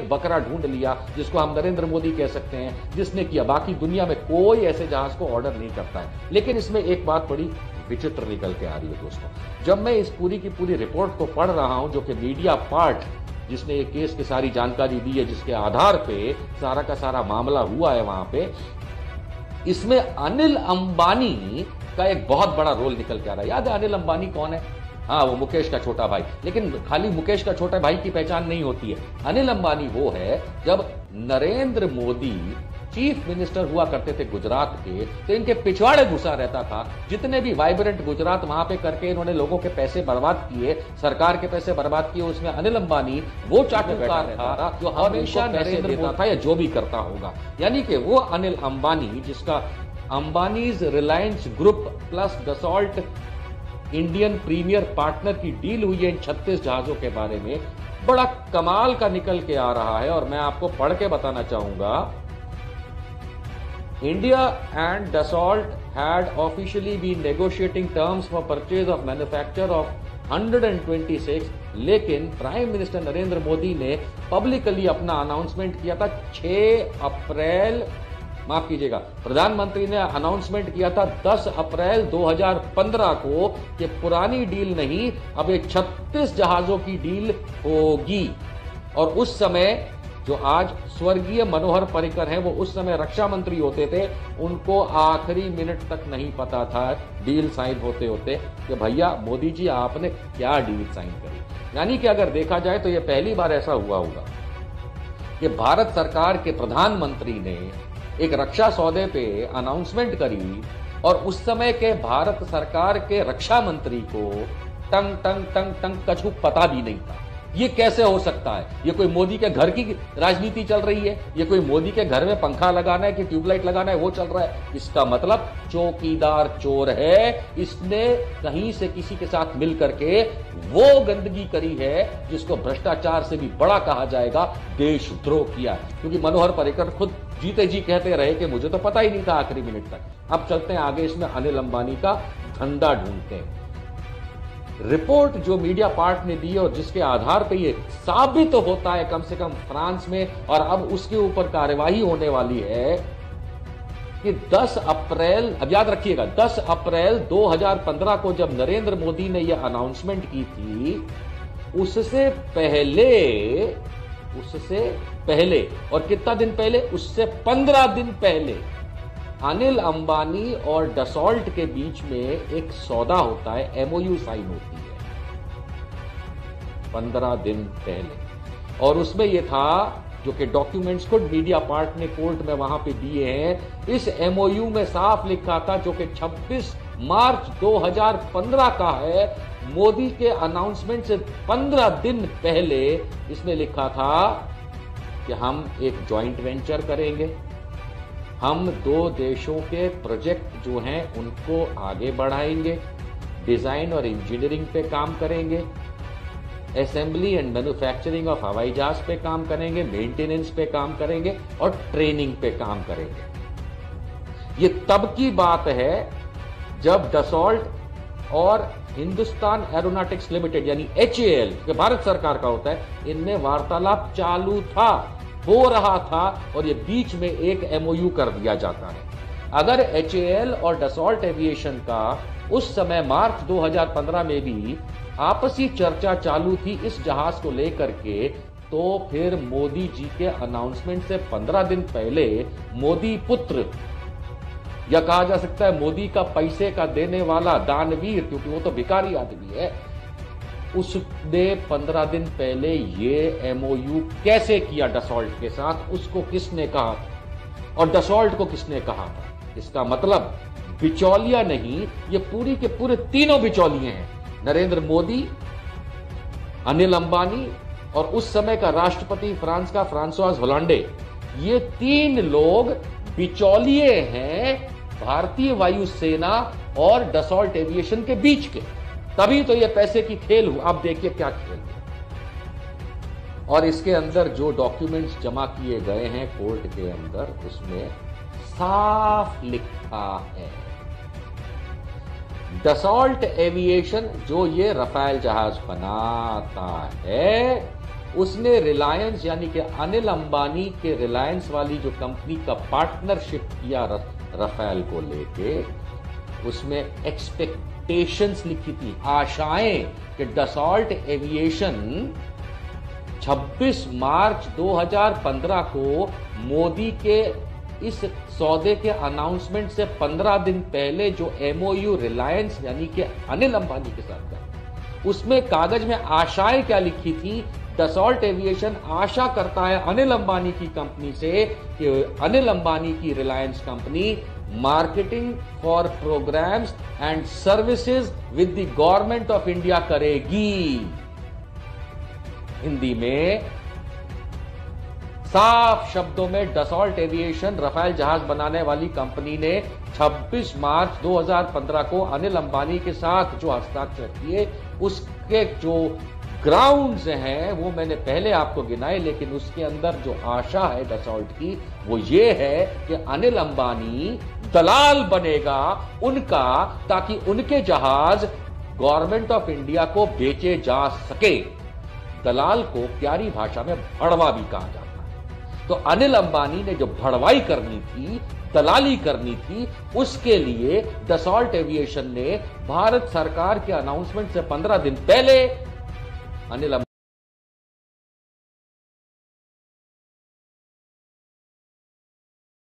बकरा ढूंढ लिया जिसको हम नरेंद्र मोदी कह सकते हैं, जिसने किया। बाकी दुनिया में कोई ऐसे जहाज को ऑर्डर नहीं करता है। लेकिन इसमें एक बात बड़ी विचित्र निकल के आ रही है दोस्तों। जब मैं इस पूरी की पूरी रिपोर्ट को पढ़ रहा हूं, जो कि मीडिया पार्ट जिसने ये केस की सारी जानकारी दी है, जिसके आधार पे सारा का सारा मामला हुआ है वहां पे, इसमें अनिल अंबानी का एक बहुत बड़ा रोल निकल के आ रहा है। याद है अनिल अंबानी कौन है? हाँ, वो मुकेश का छोटा भाई। लेकिन खाली मुकेश का छोटा भाई की पहचान नहीं होती है। अनिल अंबानी वो है, जब नरेंद्र मोदी चीफ मिनिस्टर हुआ करते थे गुजरात के, तो इनके पिछवाड़े घुसा रहता था। जितने भी वाइब्रेंट गुजरात वहां पे करके इन्होंने लोगों के पैसे बर्बाद किए, सरकार के पैसे बर्बाद किए, उसमें अनिल अंबानी वो चाटुकार था जो हमेशा नरेंद्र देता था या जो भी करता होगा। यानी कि वो अनिल अंबानी, जिसका Ambani's Reliance group plus Dassault Indian premier partner की डील हुई है इन 36 जहाजों के बारे में, बड़ा कमाल का निकल के आ रहा है। और मैं आपको पढ़ के बताना चाहूंगा। India and Dassault had officially been negotiating terms for purchase of manufacture of 126, लेकिन प्राइम मिनिस्टर नरेंद्र मोदी ने पब्लिकली अपना अनाउंसमेंट किया था 6 अप्रैल, माफ कीजिएगा, प्रधानमंत्री ने अनाउंसमेंट किया था 10 अप्रैल 2015 को कि पुरानी डील नहीं, अब ये 36 जहाजों की डील होगी। और उस समय जो आज स्वर्गीय मनोहर पर्रिकर हैं, वो उस समय रक्षा मंत्री होते थे, उनको आखिरी मिनट तक नहीं पता था डील साइन होते होते कि भैया मोदी जी आपने क्या डील साइन करी। यानी कि अगर देखा जाए तो ये पहली बार ऐसा हुआ होगा कि भारत सरकार के प्रधानमंत्री ने एक रक्षा सौदे पे अनाउंसमेंट करी और उस समय के भारत सरकार के रक्षा मंत्री को टंग टंग टंग टंग कछु पता भी नहीं था। ये कैसे हो सकता है? ये कोई मोदी के घर की राजनीति चल रही है? ये कोई मोदी के घर में पंखा लगाना है कि ट्यूबलाइट लगाना है वो चल रहा है? इसका मतलब चौकीदार चोर है। इसने कहीं से किसी के साथ मिल करके वो गंदगी करी है जिसको भ्रष्टाचार से भी बड़ा कहा जाएगा, देशद्रोह किया। क्योंकि मनोहर पर्रिकर खुद जीते जी कहते रहे कि मुझे तो पता ही नहीं था आखिरी मिनट तक। अब चलते हैं आगे, इसमें अनिल अंबानी का धंधा ढूंढते हैं। रिपोर्ट जो मीडिया पार्ट ने दी और जिसके आधार पर यह साबित होता है कम से कम फ्रांस में, और अब उसके ऊपर कार्यवाही होने वाली है कि 10 अप्रैल, अब याद रखिएगा 10 अप्रैल 2015 को जब नरेंद्र मोदी ने यह अनाउंसमेंट की थी, उससे पहले और कितना दिन पहले, उससे 15 दिन पहले अनिल अंबानी और डसॉल्ट के बीच में एक सौदा होता है, एमओयू साइन होती है 15 दिन पहले। और उसमें यह था, जो कि डॉक्यूमेंट्स को मीडिया पार्ट ने कोर्ट में वहां पे दिए हैं, इस एमओयू में साफ लिखा था, जो कि 26 मार्च 2015 का है, मोदी के अनाउंसमेंट से 15 दिन पहले इसमें लिखा था कि हम एक जॉइंट वेंचर करेंगे, हम 2 देशों के प्रोजेक्ट जो हैं उनको आगे बढ़ाएंगे, डिजाइन और इंजीनियरिंग पे काम करेंगे, असेंबली एंड मैन्युफैक्चरिंग ऑफ हवाई जहाज पे काम करेंगे, मेंटेनेंस पे काम करेंगे और ट्रेनिंग पे काम करेंगे। ये तब की बात है जब डसॉल्ट और हिंदुस्तान एरोनॉटिक्स लिमिटेड यानी HAL, जो भारत सरकार का होता है, इनमें वार्तालाप चालू था, हो रहा था, और ये बीच में एक MOU कर दिया जाता है। अगर HAL और डसॉल्ट एविएशन का उस समय मार्च 2015 में भी आपसी चर्चा चालू थी इस जहाज को लेकर के, तो फिर मोदी जी के अनाउंसमेंट से 15 दिन पहले मोदी पुत्र, या कहा जा सकता है मोदी का पैसे का देने वाला दानवीर, क्योंकि वो तो भिखारी आदमी है, उसने 15 दिन पहले ये MOU कैसे किया डसॉल्ट के साथ, उसको किसने कहा और डसॉल्ट को किसने कहा था? इसका मतलब बिचौलिया नहीं, ये पूरी के पूरे तीनों बिचौलिए हैं, नरेंद्र मोदी, अनिल अंबानी और उस समय का राष्ट्रपति फ्रांस का फ्रांसोइस होलांडे। ये 3 लोग बिचौलिए हैं भारतीय वायुसेना और डसॉल्ट एविएशन के बीच के। तभी तो ये पैसे की खेल हुआ। अब देखिए क्या खेल हुआ। और इसके अंदर जो डॉक्यूमेंट्स जमा किए गए हैं कोर्ट के अंदर, उसमें साफ लिखा है डसॉल्ट एविएशन जो ये रफाल जहाज बनाता है, उसने रिलायंस यानी कि अनिल अंबानी के रिलायंस वाली जो कंपनी का पार्टनरशिप किया राफेल को लेके, उसमें एक्सपेक्टेशंस लिखी थी, आशाएं कि डसॉल्ट एविएशन 26 मार्च 2015 को मोदी के इस सौदे के अनाउंसमेंट से 15 दिन पहले जो एमओयू रिलायंस यानी कि अनिल अंबानी के साथ था, उसमें कागज में आशाएं क्या लिखी थी, डसॉल्ट एविएशन आशा करता है अनिल अंबानी की कंपनी से कि अनिल अंबानी की Reliance company marketing for programmes and services with the government of India करेगी। हिंदी में साफ शब्दों में डसॉल्ट एविएशन राफेल जहाज बनाने वाली कंपनी ने 26 मार्च 2015 को अनिल अंबानी के साथ जो हस्ताक्षर किए, उसके जो ग्राउंड्स हैं वो मैंने पहले आपको गिनाए, लेकिन उसके अंदर जो आशा है डसॉल्ट की वो ये है कि अनिल अंबानी दलाल बनेगा उनका, ताकि उनके जहाज गवर्नमेंट ऑफ इंडिया को बेचे जा सके। दलाल को प्यारी भाषा में भड़वा भी कहा जाता है। तो अनिल अंबानी ने जो भड़वाई करनी थी, दलाली करनी थी, उसके लिए डसॉल्ट एविएशन ने भारत सरकार के अनाउंसमेंट से 15 दिन पहले अनिल